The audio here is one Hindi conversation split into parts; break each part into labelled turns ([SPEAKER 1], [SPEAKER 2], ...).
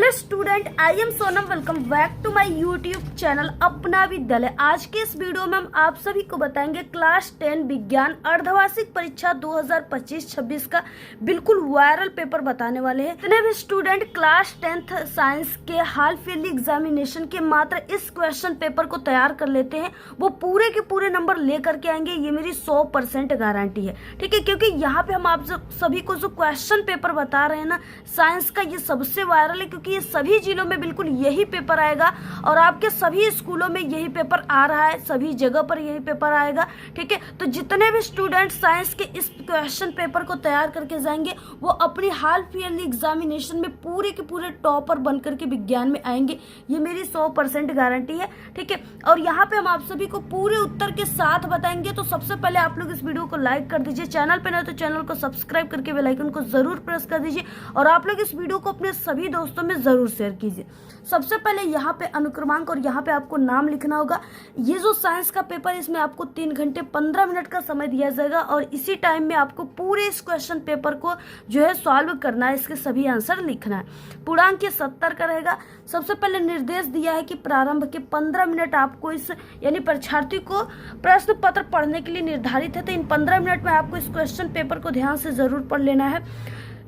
[SPEAKER 1] Hello student, I am Sonam. Welcome back to my YouTube channel अपना विद्यालय। आज के इस वीडियो में हम आप सभी को बताएंगे क्लास 10 विज्ञान अर्धवार्षिक परीक्षा 2025-26 का बिल्कुल वायरल पेपर बताने वाले हैं। जितने भी स्टूडेंट क्लास 10th साइंस के हाल फिल एग्जामिनेशन के मात्र इस क्वेश्चन पेपर को तैयार कर लेते हैं, वो पूरे के पूरे नंबर लेकर के आएंगे। ये मेरी 100% गारंटी है, ठीक है। क्योंकि यहाँ पे हम आप सभी को जो क्वेश्चन पेपर बता रहे हैं ना साइंस का, ये सबसे वायरल है, क्योंकि ये सभी जिलों में बिल्कुल यही पेपर आएगा और आपके सभी स्कूलों में यही पेपर आ रहा है, सभी जगह पर यही पेपर आएगा, ठीक है। तो जितने भी स्टूडेंट साइंस के इस क्वेश्चन पेपर को तैयार करके जाएंगे वो अपनी हाल फिल एग्जामिनेशन में पूरे के पूरे टॉपर बन करके विज्ञान में आएंगे। ये मेरी 100% गारंटी है, ठीक है। और यहाँ पे हम आप सभी को पूरे उत्तर के साथ बताएंगे। तो सबसे पहले आप लोग इस वीडियो को लाइक कर दीजिए, चैनल पे ना तो चैनल को सब्सक्राइब करके बेल आइकन को जरूर प्रेस कर दीजिए और आप लोग इस वीडियो को अपने सभी दोस्तों में जरूर शेयर कीजिए। सबसे पहले यहाँ पे अनुक्रमांक और यहाँ पे आपको नाम लिखना होगा। ये जो साइंस का पेपर है इसमें आपको 3 घंटे 15 मिनट का समय दिया जाएगा और इसी टाइम में आपको पूरे इस क्वेश्चन पेपर को जो है सॉल्व करना है, इसके सभी आंसर लिखना है। पूर्णांक ये 70 का रहेगा। सबसे पहले निर्देश दिया है कि प्रारंभ के 15 मिनट आपको इस यानी परीक्षार्थी को प्रश्न पत्र पढ़ने के लिए निर्धारित है। तो इन 15 मिनट में आपको इस क्वेश्चन पेपर को ध्यान से जरूर पढ़ लेना है।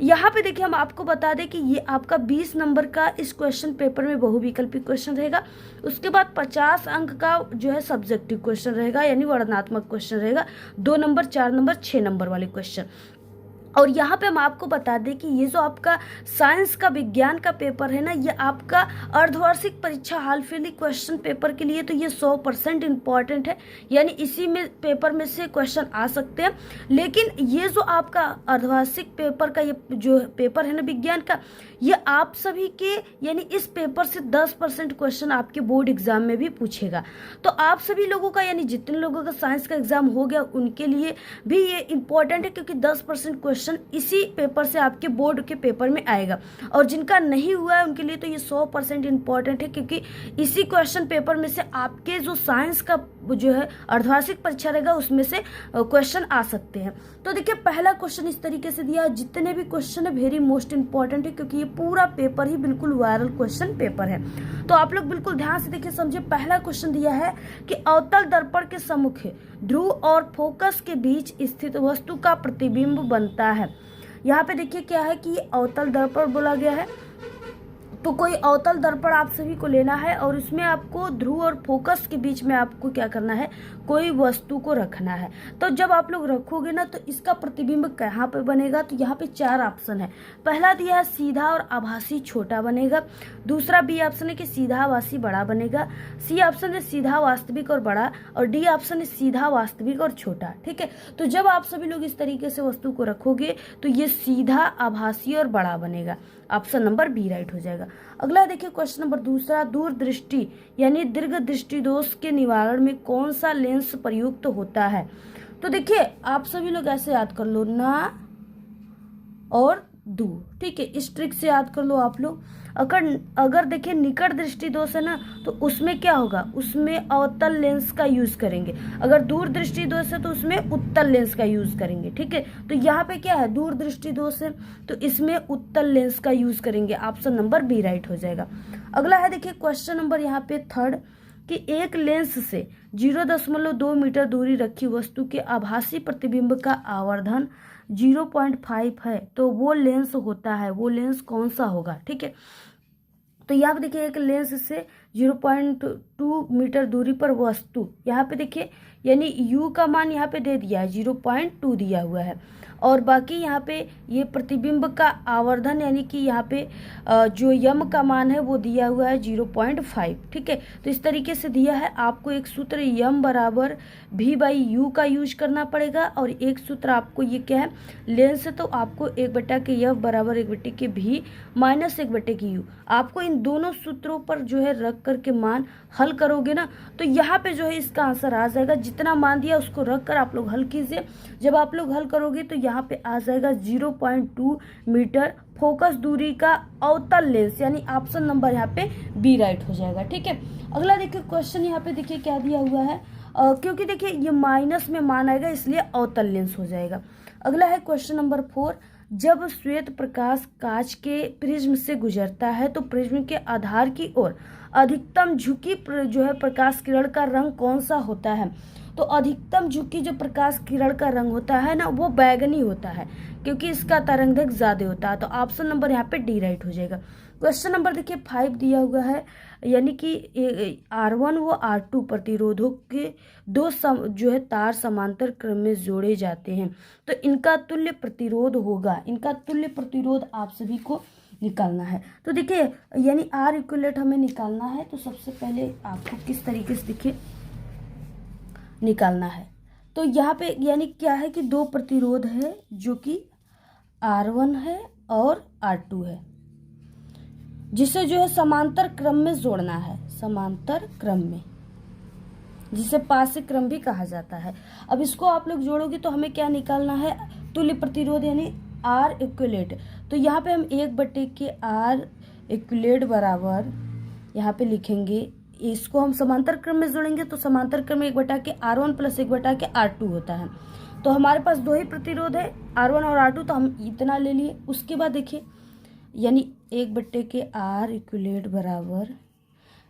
[SPEAKER 1] यहाँ पे देखिए हम आपको बता दें कि ये आपका 20 नंबर का इस क्वेश्चन पेपर में बहुविकल्पी क्वेश्चन रहेगा। उसके बाद 50 अंक का जो है सब्जेक्टिव क्वेश्चन रहेगा, यानी वर्णनात्मक क्वेश्चन रहेगा। 2 नंबर, 4 नंबर, 6 नंबर वाले क्वेश्चन। और यहाँ पे हम आपको बता दें कि ये जो आपका साइंस का विज्ञान का पेपर है ना, ये आपका अर्धवार्षिक परीक्षा हाल फिल क्वेश्चन पेपर के लिए तो ये 100% इम्पॉर्टेंट है, यानी इसी में पेपर में से क्वेश्चन आ सकते हैं। लेकिन ये जो आपका अर्धवार्षिक पेपर का ये जो पेपर है ना विज्ञान का, ये आप सभी के यानी इस पेपर से 10% क्वेश्चन आपके बोर्ड एग्जाम में भी पूछेगा। तो आप सभी लोगों का यानी जितने लोगों का साइंस का एग्जाम हो गया उनके लिए भी ये इम्पोर्टेंट है, क्योंकि 10% क्वेश्चन इसी पेपर से आपके बोर्ड के पेपर में आएगा। और जिनका नहीं हुआ है उनके लिए तो ये 100% इम्पॉर्टेंट है, क्योंकि इसी क्वेश्चन पेपर में से आपके जो साइंस का जो है अर्धवार्षिक परीक्षा रहेगा उसमें से क्वेश्चन आ सकते हैं। तो देखिए पहला क्वेश्चन इस तरीके से दिया। जितने भी क्वेश्चन है वेरी मोस्ट इंपॉर्टेंट है, क्योंकि ये पूरा पेपर ही बिल्कुल वायरल क्वेश्चन पेपर है। तो आप लोग बिल्कुल ध्यान से देखिए, समझे। पहला क्वेश्चन दिया है कि अवतल दर्पण के सम्मुख ध्रुव और फोकस के बीच स्थित वस्तु का प्रतिबिंब बनता है। यहाँ पे देखिए क्या है कि ये अवतल दर्पण बोला गया है। तो कोई अवतल दर्पण आप सभी को लेना है और इसमें आपको ध्रुव और फोकस के बीच में आपको क्या करना है, कोई वस्तु को रखना है। तो जब आप लोग रखोगे ना तो इसका प्रतिबिंब कहाँ पे बनेगा, तो यहाँ पे 4 ऑप्शन है। पहला दिया है सीधा और आभासी छोटा बनेगा। दूसरा बी ऑप्शन है कि सीधा आभासी बड़ा बनेगा। सी ऑप्शन है सीधा वास्तविक और बड़ा, और डी ऑप्शन है सीधा वास्तविक और छोटा, ठीक है। तो जब आप सभी लोग इस तरीके से वस्तु को रखोगे तो ये सीधा, आभासी और बड़ा बनेगा। ऑप्शन नंबर बी राइट हो जाएगा। अगला देखिए क्वेश्चन नंबर दूसरा, दूरदृष्टि यानी दीर्घ दृष्टि दोष के निवारण में कौन सा लेंस प्रयुक्त होता है। तो देखिए आप सभी लोग ऐसे याद कर लो, ना और दूर, ठीक है। इस ट्रिक से याद कर लो आप लोग। अगर देखिए निकट दृष्टि दोष है ना तो उसमें क्या होगा, उसमें अवतल लेंस का यूज करेंगे। अगर दूर दृष्टि दोष है तो उसमें उत्तल लेंस का यूज करेंगे, ठीक है। तो यहाँ पे क्या है, दूर दृष्टि दोष है तो इसमें उत्तल लेंस का यूज करेंगे। ऑप्शन नंबर बी राइट हो जाएगा। अगला है देखिए क्वेश्चन नंबर यहाँ पे थर्ड, कि एक लेंस से 0.2 मीटर दूरी रखी वस्तु के आभासी प्रतिबिंब का आवर्धन 0.5 है, तो वो लेंस होता है, वो लेंस कौन सा होगा, ठीक है। तो यहाँ पे देखिए एक लेंस से 0.2 मीटर दूरी पर वस्तु, यहाँ पे देखिए यानी u का मान यहाँ पे दे दिया है, 0.2 दिया हुआ है, और बाकी यहाँ पे ये प्रतिबिंब का आवर्धन यानी कि यहाँ पे जो यम का मान है वो दिया हुआ है 0.5, ठीक है। तो इस तरीके से दिया है। आपको एक सूत्र यम बराबर v/u का यूज करना पड़ेगा, और एक सूत्र आपको ये क्या है, लेंस है तो आपको 1/f बराबर 1/v माइनस 1/u। आपको इन दोनों सूत्रों पर जो है रख करके मान हल करोगे ना तो यहाँ पे जो है इसका आंसर आ जाएगा। जितना मान दिया उसको रख कर आप लोग हल कीजिए। जब आप लोग हल करोगे तो यहाँ पे आ जाएगा 0.2 मीटर फोकस दूरी का अवतल लेंस, यानी ऑप्शन नंबर यहाँ पे बी राइट हो जाएगा, ठीक है। अगला देखिए क्वेश्चन यहाँ पे देखिए क्या दिया हुआ है, क्योंकि देखिए ये माइनस में मान आएगा इसलिए अवतल लेंस हो जाएगा। अगला है क्वेश्चन नंबर 4, जब श्वेत प्रकाश कांच के प्रिज्म से गुजरता है तो प्रिज्म के आधार की ओर अधिकतम झुकी जो है प्रकाश किरण का रंग कौन सा होता है? तो अधिकतम झुकी जो प्रकाश किरण का रंग होता है ना, वो बैगनी होता है, क्योंकि इसका तरंगदैर्घ्य ज्यादा होता है। तो ऑप्शन नंबर यहाँ पे डी राइट हो जाएगा। क्वेश्चन नंबर देखिए 5 दिया हुआ है, यानी कि R1 व R2 प्रतिरोधों के जो है तार समांतर क्रम में जोड़े जाते हैं, तो इनका तुल्य प्रतिरोध होगा। इनका तुल्य प्रतिरोध आप सभी को निकालना है। तो देखिए यानी R इक्विवेलेंट हमें निकालना है। तो सबसे पहले आपको किस तरीके से देखिए निकालना है, तो यहाँ पे यानी क्या है कि दो प्रतिरोध है जो कि R1 है और R2 है, जिसे जो है समांतर क्रम में जोड़ना है, समांतर क्रम में, जिसे पार्श्व क्रम भी कहा जाता है। अब इसको आप लोग जोड़ोगे तो हमें क्या निकालना है? तुल्य प्रतिरोध यानी R इक्विवेलेंट। तो यहाँ पे हम 1/के R इक्विवेलेंट बराबर यहाँ पे लिखेंगे, इसको हम समांतर क्रम में जोड़ेंगे तो समांतर क्रम में 1/के R1 प्लस 1/के R2 होता है। तो हमारे पास दो ही प्रतिरोध है, R1 और R2, तो हम इतना ले लिए। उसके बाद देखिए यानी 1/के R इक्विवेलेंट बराबर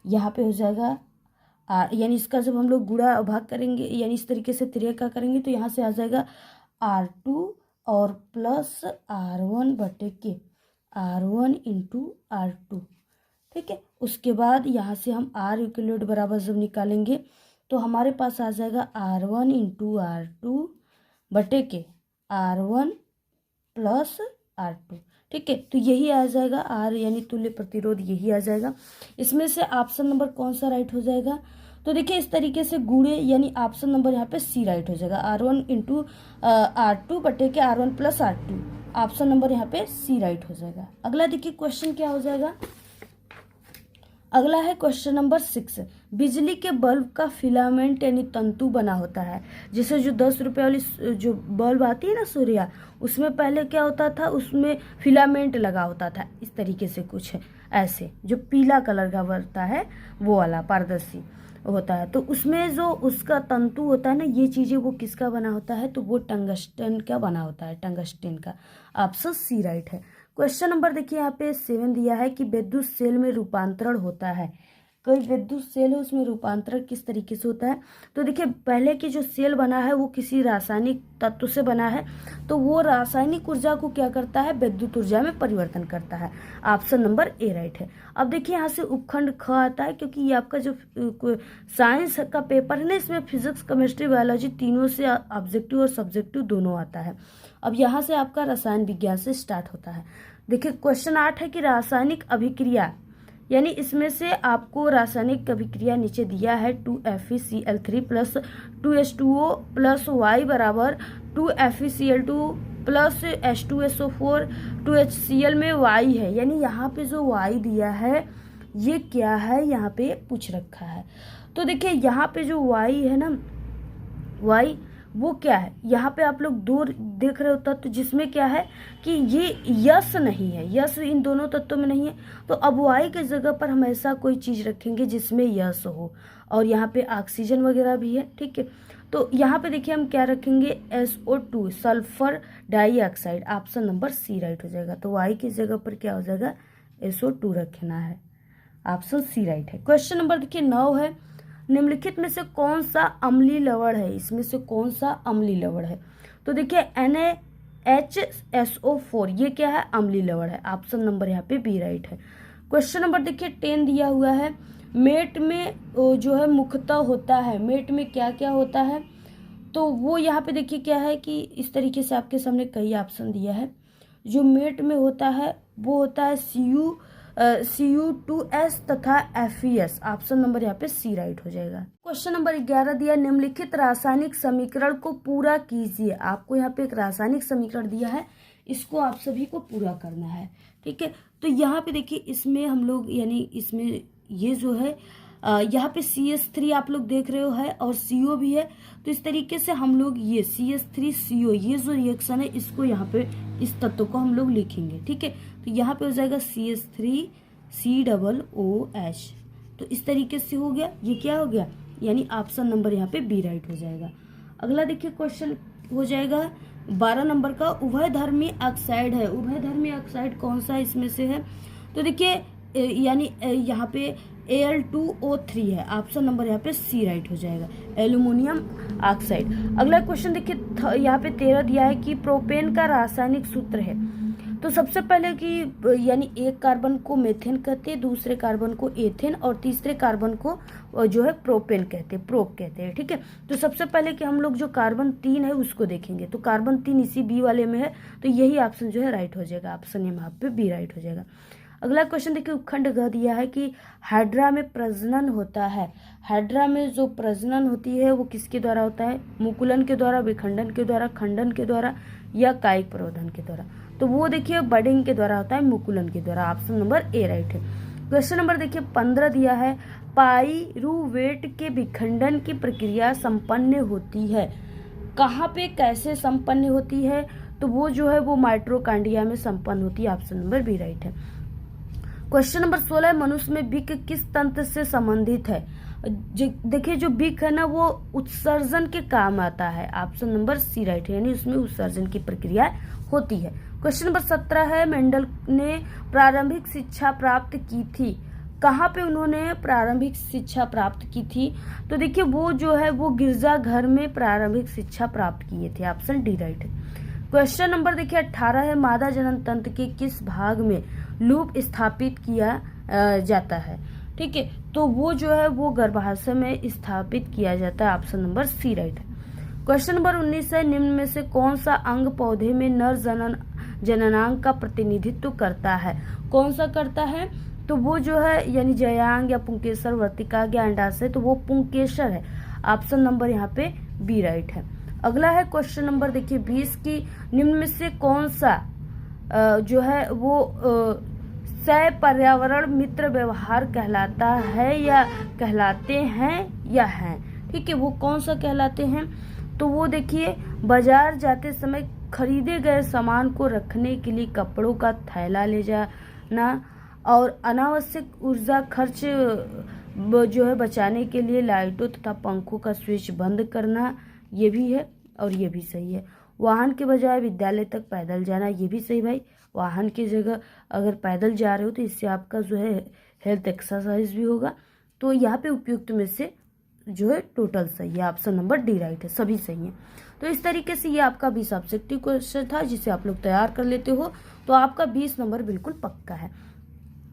[SPEAKER 1] यहाँ पे हो जाएगा R, यानी इसका जब हम लोग गुणा भाग करेंगे यानी इस तरीके से त्रिया का करेंगे तो यहाँ से आ जाएगा R2 और प्लस R1/के R1 इंटू R2, ठीक है। उसके बाद यहाँ से हम R इक्विवेलेंट बराबर जब निकालेंगे तो हमारे पास आ जाएगा R1 इंटू R2/के R1 प्लस R2, ठीक है। तो यही आ जाएगा R यानी तुल्य प्रतिरोध, यही आ जाएगा। इसमें से ऑप्शन नंबर कौन सा राइट हो जाएगा? तो देखिए इस तरीके से गुणे यानी ऑप्शन नंबर यहाँ पे सी राइट हो जाएगा, R1 इंटू R2/के R1 plus R2। Option number यहाँ पे सी राइट हो जाएगा। अगला देखिए क्वेश्चन क्या हो जाएगा, अगला है क्वेश्चन नंबर 6। बिजली के बल्ब का फिलामेंट यानी तंतु बना होता है, जैसे जो 10 रुपये वाली जो बल्ब आती है ना सूर्या, उसमें पहले क्या होता था, उसमें फिलामेंट लगा होता था, इस तरीके से कुछ ऐसे जो पीला कलर का बनता है वो वाला पारदर्शी होता है। तो उसमें जो उसका तंतु होता है ना, ये चीज़ें वो किसका बना होता है? तो वो टंगस्टन का बना होता है, टंगस्टन का। ऑप्शन सी राइट है। क्वेश्चन नंबर देखिए यहाँ पे 7 दिया है कि विद्युत सेल में रूपांतरण होता है। कोई विद्युत सेल है उसमें रूपांतरण किस तरीके से होता है? तो देखिए पहले की जो सेल बना है वो किसी रासायनिक तत्व से बना है, तो वो रासायनिक ऊर्जा को क्या करता है? विद्युत ऊर्जा में परिवर्तन करता है। ऑप्शन नंबर ए राइट है। अब देखिए यहाँ से उपखंड ख आता है, क्योंकि ये आपका जो साइंस का पेपर है ना, इसमें फिजिक्स केमिस्ट्री बायोलॉजी तीनों से ऑब्जेक्टिव और सब्जेक्टिव दोनों आता है। अब यहाँ से आपका रसायन विज्ञान से स्टार्ट होता है। देखिए क्वेश्चन 8 है कि रासायनिक अभिक्रिया, यानी इसमें से आपको रासायनिक अभिक्रिया नीचे दिया है 2FeCl3 plus 2H2O plus Y बराबर 2FeCl2 प्लस H2SO4 2HCl में Y है, यानी यहाँ पे जो Y दिया है ये क्या है, यहाँ पे पूछ रखा है। तो देखिए यहाँ पे जो Y है ना, Y वो क्या है, यहाँ पे आप लोग दो देख रहे हो तत्व, जिसमें क्या है कि ये यस नहीं है, यस इन दोनों तत्वों में नहीं है। तो अब वाई के जगह पर हम ऐसा कोई चीज़ रखेंगे जिसमें यस हो, और यहाँ पे ऑक्सीजन वगैरह भी है, ठीक है। तो यहाँ पे देखिए हम क्या रखेंगे, SO2 sulphur dioxide. Option number C right हो जाएगा। तो वाई की जगह पर क्या हो जाएगा, SO2 रखना है। ऑप्शन सी राइट है। क्वेश्चन नंबर देखिए 9 है, निम्नलिखित में से कौन सा अम्लीय लवण है? इसमें से कौन सा अम्लीय लवण है? तो देखिए NaHSO4 ये क्या है, अम्लीय लवण है। ऑप्शन नंबर यहाँ पे बी राइट है। क्वेश्चन नंबर देखिए 10 दिया हुआ है, मेट में जो है मुख्यतः होता है, मेट में क्या क्या होता है? तो वो यहाँ पे देखिए क्या है कि इस तरीके से आपके सामने कई ऑप्शन दिया है। जो मेट में होता है वो होता है Cu2S तथा FeS। ऑप्शन नंबर यहाँ पे सी राइट हो जाएगा। क्वेश्चन नंबर 11 दिया, निम्नलिखित रासायनिक समीकरण को पूरा कीजिए। आपको यहाँ पे एक रासायनिक समीकरण दिया है, इसको आप सभी को पूरा करना है, ठीक है। तो यहाँ पे देखिए इसमें हम लोग यानी इसमें ये जो है यहाँ पे CH3 आप लोग देख रहे हो है और CO भी है। तो इस तरीके से हम लोग ये CH3CO ये जो रिएक्शन है इसको यहाँ पे इस तत्व को हम लोग लिखेंगे, ठीक है। तो यहाँ पे हो जाएगा CH3COOH। तो इस तरीके से हो गया, ये क्या हो गया, यानी ऑप्शन नंबर यहाँ पे बी राइट हो जाएगा। अगला देखिए क्वेश्चन हो जाएगा 12 नंबर का उभयधर्मी ऑक्साइड है। उभयधर्मी ऑक्साइड कौन सा इसमें से है? तो देखिए यानी यहाँ पे Al2O3 है। ऑप्शन नंबर यहाँ पे सी राइट हो जाएगा, एल्यूमिनियम ऑक्साइड। अगला क्वेश्चन देखिए यहाँ पे 13 दिया है कि प्रोपेन का रासायनिक सूत्र है। तो सबसे पहले कि यानी एक कार्बन को मेथेन कहते हैं, दूसरे कार्बन को एथेन और तीसरे कार्बन को जो है प्रोपेन कहते हैं, प्रोप कहते हैं। ठीक है, तो सबसे पहले कि हम लोग जो कार्बन 3 है उसको देखेंगे। तो कार्बन 3 इसी बी वाले में है, तो यही ऑप्शन जो है राइट हो जाएगा, ऑप्शन यहाँ पे बी राइट हो जाएगा। अगला क्वेश्चन देखिए उपखंड ग दिया है कि हाइड्रा में प्रजनन होता है। हाइड्रा में जो प्रजनन होती है वो किसके द्वारा होता है? मुकुलन के द्वारा, विखंडन के द्वारा, खंडन के द्वारा या कायिक प्रवर्धन के द्वारा? तो वो देखिए बडिंग के द्वारा होता है, मुकुलन के द्वारा। ऑप्शन नंबर ए राइट है। क्वेश्चन नंबर देखिए 15 दिया है पाइरूवेट के विखंडन की प्रक्रिया संपन्न होती है। कहाँ पे कैसे संपन्न होती है? तो वो जो है वो माइटोकॉन्ड्रिया में संपन्न होती है। ऑप्शन नंबर बी राइट है। क्वेश्चन नंबर 16 मनुष्य में बिक किस तंत्र से संबंधित है? देखिए जो बिक है ना वो उत्सर्जन के काम आता है। ऑप्शन नंबर सी राइट है, यानी उसमें उत्सर्जन की प्रक्रिया होती है। क्वेश्चन नंबर 17 है मेंडल ने प्रारंभिक शिक्षा प्राप्त की थी। कहाँ पे उन्होंने प्रारंभिक शिक्षा प्राप्त की थी? तो देखिए वो जो है वो गिरजा घर में प्रारंभिक शिक्षा प्राप्त किए थे। ऑप्शन डी राइट है। क्वेश्चन नंबर देखिए 18 है मादा जनन तंत्र के किस भाग में लूप स्थापित किया जाता है? ठीक है, तो वो जो है वो गर्भाशय में स्थापित किया जाता है। ऑप्शन नंबर सी राइट है। क्वेश्चन नंबर 19 है निम्न में से कौन सा अंग पौधे में नर जननांग का प्रतिनिधित्व करता है? कौन सा करता है? तो वो जो है यानी जयांग या पुंकेसर, वर्तिका या अंडाशय, तो वो पुंकेसर है। ऑप्शन नंबर यहाँ पे बी राइट है। अगला है क्वेश्चन नंबर देखिए 20 की निम्न में से कौन सा जो है वो सह पर्यावरण मित्र व्यवहार कहलाता है या कहलाते हैं या हैं? ठीक है, वो कौन सा कहलाते हैं? तो वो देखिए बाजार जाते समय खरीदे गए सामान को रखने के लिए कपड़ों का थैला ले जाना और अनावश्यक ऊर्जा खर्च जो है बचाने के लिए लाइटों तथा पंखों का स्विच बंद करना, ये भी है और ये भी सही है। वाहन के बजाय विद्यालय तक पैदल जाना, ये भी सही भाई। वाहन की जगह अगर पैदल जा रहे हो तो इससे आपका जो है हेल्थ एक्सरसाइज भी होगा। तो यहाँ पे उपयुक्त में से जो है टोटल सही है। ऑप्शन नंबर डी राइट है, सभी सही है। तो इस तरीके से ये आपका 20 ऑब्जेक्टिव क्वेश्चन था जिसे आप लोग तैयार कर लेते हो तो आपका 20 नंबर बिल्कुल पक्का है।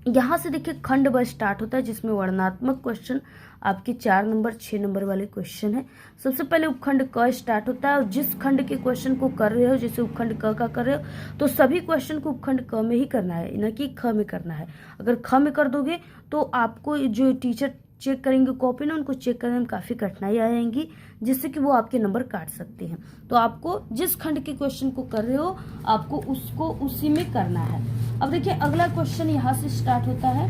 [SPEAKER 1] यहाँ से देखिए खंड ब स्टार्ट होता है जिसमें वर्णनात्मक क्वेश्चन आपके 4 नंबर 6 नंबर वाले क्वेश्चन है। सबसे पहले उपखंड क स्टार्ट होता है और जिस खंड के क्वेश्चन को कर रहे हो, जैसे उपखंड क का कर रहे हो तो सभी क्वेश्चन को उपखंड क में ही करना है, न कि ख में करना है। अगर ख में कर दोगे तो आपको जो टीचर चेक करेंगे कॉपी ना, उनको चेक करने में काफ़ी कठिनाई आएंगी जिससे कि वो आपके नंबर काट सकते हैं। तो आपको जिस खंड के क्वेश्चन को कर रहे हो आपको उसको उसी में करना है। अब देखिए अगला क्वेश्चन यहाँ से स्टार्ट होता है,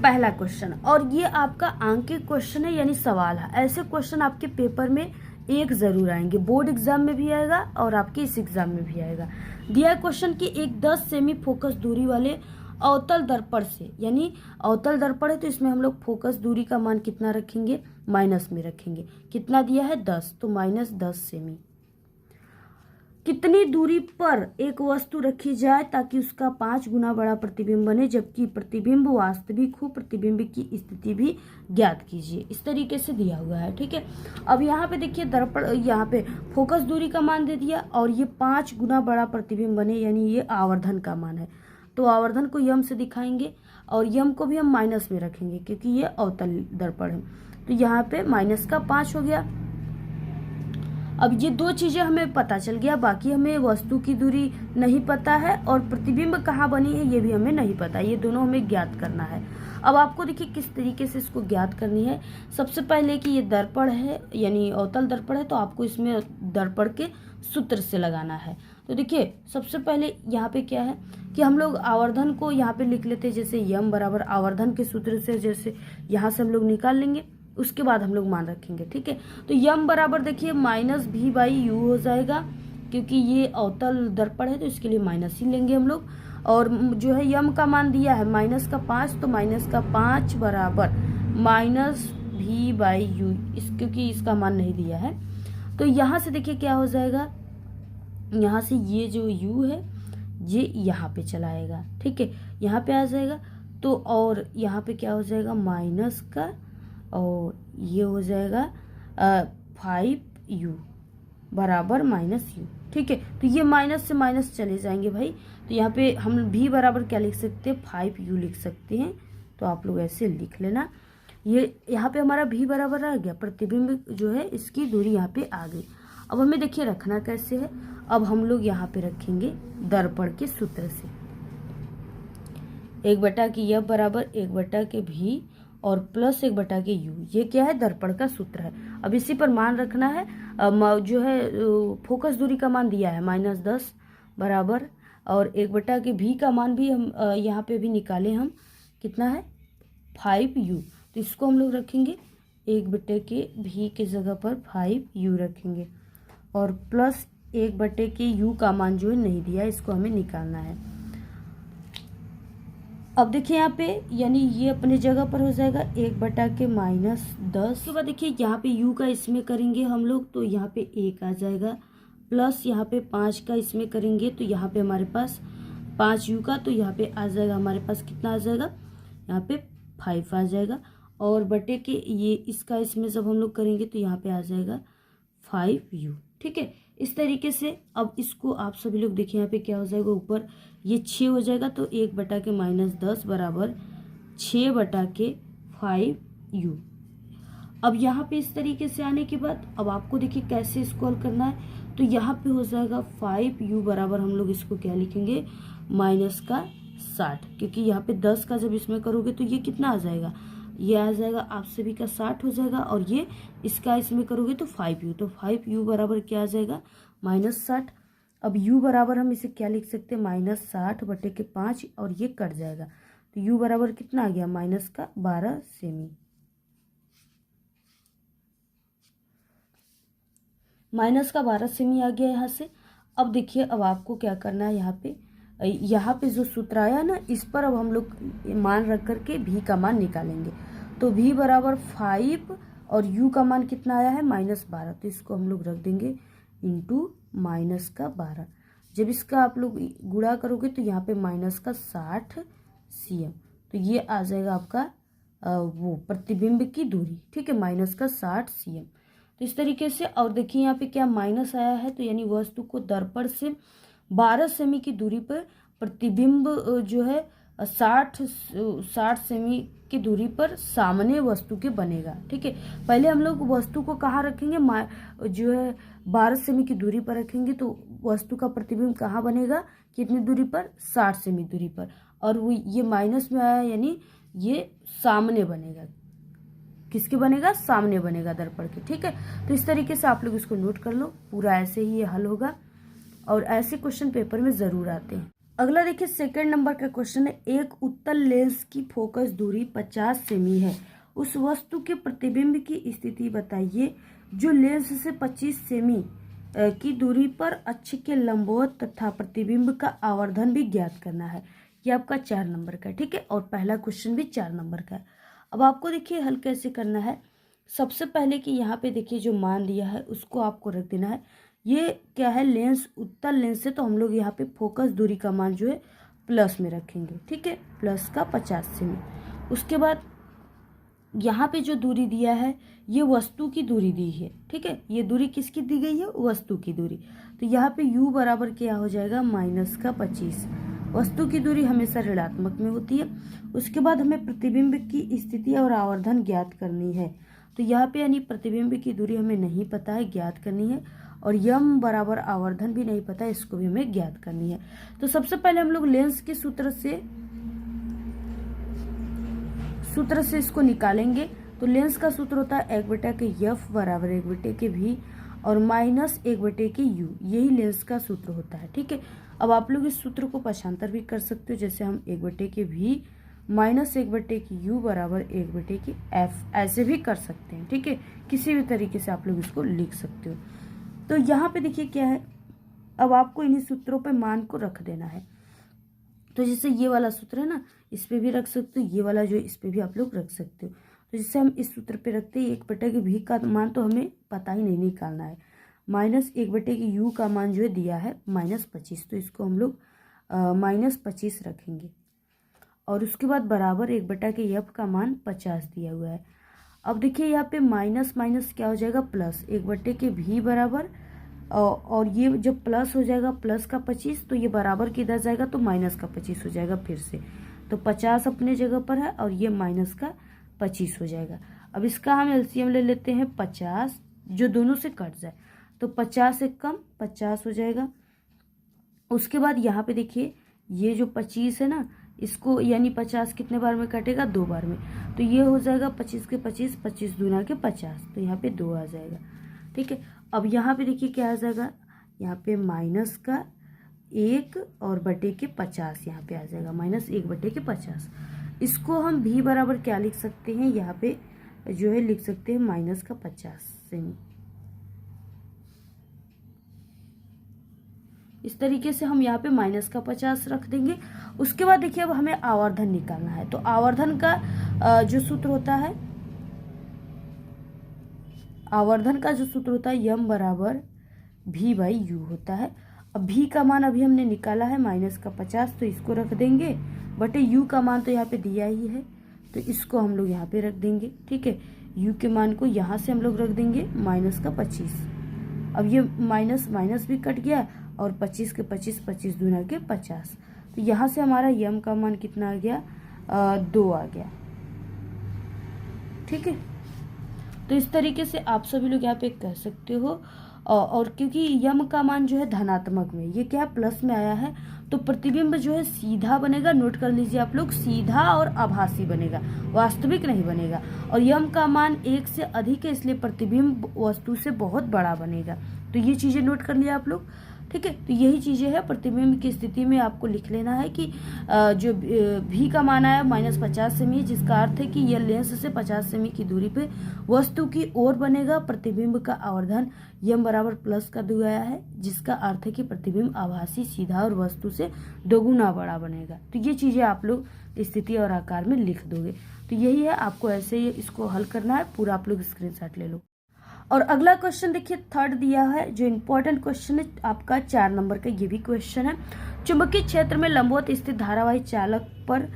[SPEAKER 1] पहला क्वेश्चन, और ये आपका आंकिक क्वेश्चन है यानी सवाल है। ऐसे क्वेश्चन आपके पेपर में एक जरूर आएंगे, बोर्ड एग्जाम में भी आएगा और आपके इस एग्जाम में भी आएगा। दिया क्वेश्चन की एक 10 सेमी फोकस दूरी वाले अवतल दर्पण से, यानी अवतल दर्पण है तो इसमें हम लोग फोकस दूरी का मान कितना रखेंगे? माइनस में रखेंगे। कितना दिया है? 10, तो माइनस 10 सेमी। कितनी दूरी पर एक वस्तु रखी जाए ताकि उसका 5 गुना बड़ा प्रतिबिंब बने जबकि प्रतिबिंब वास्तविक हो? प्रतिबिंब की स्थिति भी ज्ञात कीजिए। इस तरीके से दिया हुआ है। ठीक है, अब यहाँ पे देखिए दर्पण, यहाँ पे फोकस दूरी का मान दे दिया और ये 5 गुना बड़ा प्रतिबिंब बने यानी ये आवर्धन का मान है। तो आवर्धन को यम से दिखाएंगे और यम को भी हम माइनस में रखेंगे क्योंकि ये अवतल दर्पण है। तो यहाँ पे माइनस का 5 हो गया। अब ये दो चीजें हमें पता चल गया, बाकी हमें वस्तु की दूरी नहीं पता है और प्रतिबिंब कहाँ बनी है ये भी हमें नहीं पता। ये दोनों हमें ज्ञात करना है। अब आपको देखिए किस तरीके से इसको ज्ञात करनी है। सबसे पहले कि ये दर्पण है यानी अवतल दर्पण है तो आपको इसमें दर्पण के सूत्र से लगाना है। तो देखिए सबसे पहले यहाँ पे क्या है कि हम लोग आवर्धन को यहाँ पे लिख लेते हैं, जैसे यम बराबर आवर्धन के सूत्र से जैसे यहाँ से हम लोग निकाल लेंगे, उसके बाद हम लोग मान रखेंगे। ठीक है, तो यम बराबर देखिए माइनस भी बाई यू हो जाएगा क्योंकि ये अवतल दर्पण है तो इसके लिए माइनस ही लेंगे हम लोग। और जो है यम का मान दिया है माइनस का 5, तो माइनस का 5 बराबर माइनस भी बाई यू, क्योंकि इसका मान नहीं दिया है। तो यहाँ से देखिए क्या हो जाएगा, यहाँ से ये जो u है ये यहाँ पे चला आएगा, ठीक है, यहाँ पे आ जाएगा। तो और यहाँ पे क्या हो जाएगा, माइनस का, और ये हो जाएगा 5u बराबर -u, ठीक है। तो ये माइनस से माइनस चले जाएंगे भाई, तो यहाँ पे हम v बराबर क्या लिख सकते हैं, 5u लिख सकते हैं। तो आप लोग ऐसे लिख लेना। ये यहाँ पे हमारा v बराबर आ गया, प्रतिबिंब जो है इसकी दूरी यहाँ पे आ गई। अब हमें देखिए रखना कैसे है, अब हम लोग यहाँ पे रखेंगे दर्पण के सूत्र से, 1/f बराबर 1/v और प्लस 1/u, ये क्या है, दर्पण का सूत्र है। अब इसी पर मान रखना है, जो है फोकस दूरी का मान दिया है -10 बराबर, और 1/v का मान भी हम यहाँ पे भी निकाले हम, कितना है 5u। तो इसको हम लोग रखेंगे 1/v के जगह पर 5u रखेंगे, और प्लस 1/u का मान जो है नहीं दिया, इसको हमें निकालना है। अब देखिए यहाँ पे, यानी ये अपने जगह पर हो जाएगा 1/-10। उसके बाद देखिए यहाँ पे u का इसमें करेंगे हम लोग, तो यहाँ पे 1 आ जाएगा, प्लस यहाँ पे 5 का इसमें करेंगे, तो यहाँ पे हमारे पास 5u का, तो यहाँ पे आ जाएगा हमारे पास कितना आ जाएगा, यहाँ पे 5 आ जाएगा, और बटे के ये इसका इसमें जब हम लोग करेंगे तो यहाँ पे आ जाएगा 5u, ठीक है। इस तरीके से अब इसको आप सभी लोग देखिए, यहाँ पे क्या हो जाएगा, ऊपर ये 6 हो जाएगा, तो 1/-10 बराबर 6/5u। अब यहाँ पे इस तरीके से आने के बाद अब आपको देखिए कैसे सॉल्व करना है, तो यहाँ पे हो जाएगा 5u बराबर, हम लोग इसको क्या लिखेंगे, -60, क्योंकि यहाँ पे 10 का जब इसमें करोगे तो ये कितना आ जाएगा, ये आ जाएगा आप सभी का 60 हो जाएगा, और ये इसका इसमें करोगे तो 5u, तो 5u बराबर क्या आ जाएगा, -60। अब u बराबर हम इसे क्या लिख सकते हैं, -60/5, और ये कट जाएगा, तो u बराबर कितना आ गया, -12 सेमी, -12 सेमी आ गया यहाँ से। अब देखिए अब आपको क्या करना है, यहाँ पे जो सूत्र आया ना, इस पर अब हम लोग मान रख करके v का मान निकालेंगे। तो v बराबर 5 और u का मान कितना आया है, -12, तो इसको हम लोग रख देंगे इंटू -12। जब इसका आप लोग गुणा करोगे तो यहाँ पे -60 cm, तो ये आ जाएगा आपका वो प्रतिबिंब की दूरी, ठीक है, -60 cm। तो इस तरीके से, और देखिए यहाँ पे क्या माइनस आया है, तो यानी वस्तु को दर्पण से 12 सेमी की दूरी पर प्रतिबिंब जो है 60 सेमी की दूरी पर सामने वस्तु के बनेगा, ठीक है। पहले हम लोग वस्तु को कहाँ रखेंगे, जो है 12 सेमी की दूरी पर रखेंगे, तो वस्तु का प्रतिबिंब कहाँ बनेगा, कितनी दूरी पर, 60 सेमी दूरी पर, और वो ये माइनस में आया, यानी ये सामने बनेगा, किसके बनेगा, सामने बनेगा दर्पण के, ठीक है। तो इस तरीके से आप लोग इसको नोट कर लो, पूरा ऐसे ही ये हल होगा, और ऐसे क्वेश्चन पेपर में जरूर आते हैं। अगला देखिए सेकंड नंबर का क्वेश्चन है, एक उत्तल लेंस की फोकस दूरी 50 सेमी है, उस वस्तु के प्रतिबिंब की स्थिति बताइए जो लेंस से 25 सेमी की दूरी पर अक्ष के लंबवत तथा प्रतिबिंब का आवर्धन भी ज्ञात करना है। ये आपका 4 नंबर का, ठीक है, और पहला क्वेश्चन भी 4 नंबर का है। अब आपको देखिए हल कैसे करना है, सबसे पहले कि यहाँ पे देखिए जो मान दिया है उसको आपको रख देना है। ये क्या है, लेंस, उत्तल लेंस से, तो हम लोग यहाँ पे फोकस दूरी का मान जो है प्लस में रखेंगे, ठीक है, प्लस का 50 सेमी। उसके बाद यहाँ पे जो दूरी दिया है ये वस्तु की दूरी दी है, ठीक है, ये दूरी किसकी दी गई है, वस्तु की दूरी। तो यहाँ पे u बराबर क्या हो जाएगा, -25। वस्तु की दूरी हमेशा ऋणात्मक में होती है। उसके बाद हमें प्रतिबिंब की स्थिति और आवर्धन ज्ञात करनी है। तो यहाँ पे यानी प्रतिबिंब की दूरी हमें नहीं पता है, ज्ञात करनी है, और यम बराबर आवर्धन भी नहीं पता है, इसको भी हमें ज्ञात करनी है। तो सबसे पहले हम लोग लेंस के सूत्र से इसको निकालेंगे। तो लेंस का सूत्र होता है 1/f बराबर 1/v और -1/u, यही लेंस का सूत्र होता है, ठीक है। अब आप लोग इस सूत्र को पक्षांतर भी कर सकते हो, जैसे हम 1/v -1/u बराबर 1/f ऐसे भी कर सकते हैं, ठीक है, किसी भी तरीके से आप लोग इसको लिख सकते हो। तो यहाँ पे देखिए क्या है, अब आपको इन्हीं सूत्रों पे मान को रख देना है। तो जैसे ये वाला सूत्र है ना, इस पे भी रख सकते हो, ये वाला जो इस पे भी आप लोग रख सकते हो। तो जैसे हम इस सूत्र पे रखते हैं 1/v का मान तो हमें पता ही नहीं निकालना है, -1/u का मान जो है दिया है -25, तो इसको हम लोग -25 रखेंगे। और उसके बाद बराबर 1/f का मान 50 दिया हुआ है। अब देखिए यहाँ पे माइनस माइनस क्या हो जाएगा प्लस, 1/v बराबर, और ये जब प्लस हो जाएगा प्लस का 25, तो ये बराबर किधर जाएगा तो माइनस का 25 हो जाएगा फिर से। तो 50 अपने जगह पर है और ये माइनस का 25 हो जाएगा। अब इसका हम एलसीएम ले लेते हैं 50, जो दोनों से कट जाए, तो 50 से कम 50 हो जाएगा। उसके बाद यहाँ पे देखिए ये जो 25 है ना, इसको यानी 50 कितने बार में कटेगा, 2 बार में, तो ये हो जाएगा 25 के 25, 25 दूना के 50, तो यहाँ पे 2 आ जाएगा। ठीक है, अब यहाँ पे देखिए क्या आ जाएगा, यहाँ पे माइनस का 1 और बटे के 50 यहाँ पे आ जाएगा, -1/50। इसको हम भी बराबर क्या लिख सकते हैं, यहाँ पे जो है लिख सकते हैं माइनस का 50 सेमी। इस तरीके से हम यहाँ पे माइनस का 50 रख देंगे। उसके बाद देखिए अब हमें आवर्धन निकालना है, तो आवर्धन का जो सूत्र होता है, आवर्धन का जो सूत्र होता है यम बराबर v/u होता है। अब v का मान अभी हमने निकाला है माइनस का 50, तो इसको रख देंगे, बटे u का मान तो यहाँ पे दिया ही है, तो इसको हम लोग यहाँ पे रख देंगे। ठीक है, u के मान को यहाँ से हम लोग रख देंगे माइनस का 25। अब ये माइनस माइनस भी कट गया और 25 के 25, 25 दूना के 50, तो यहाँ से हमारा यम का मान कितना आ गया, 2 आ गया। ठीक है, तो इस तरीके से आप सभी लोग यहाँ पे कह सकते हो। और क्योंकि यम का मान जो है धनात्मक में, ये क्या है प्लस में आया है, तो प्रतिबिंब जो है सीधा बनेगा। नोट कर लीजिए आप लोग, सीधा और आभासी बनेगा, वास्तविक नहीं बनेगा। और यम का मान 1 से अधिक है, इसलिए प्रतिबिंब वस्तु से बहुत बड़ा बनेगा। तो ये चीजें नोट कर लिया आप लोग। ठीक है, तो यही चीजें है। प्रतिबिंब की स्थिति में आपको लिख लेना है कि जो भी का मान आया -50 सेमी, जिसका अर्थ है कि यह लेंस से 50 सेमी की दूरी पे वस्तु की ओर बनेगा। प्रतिबिंब का आवर्धन यम बराबर प्लस का दिया है, जिसका अर्थ है कि प्रतिबिंब आभासी, सीधा और वस्तु से दोगुना बड़ा बनेगा। तो ये चीजें आप लोग स्थिति और आकार में लिख दोगे। तो यही है, आपको ऐसे ही इसको हल करना है। पूरा आप लोग स्क्रीनशॉट ले लो। और अगला क्वेश्चन देखिए, थर्ड दिया है, जो इम्पोर्टेंट क्वेश्चन है आपका 4 नंबर का, ये भी क्वेश्चन है। चुंबकीय क्षेत्र में लंबवत स्थित धारावाही चालक पर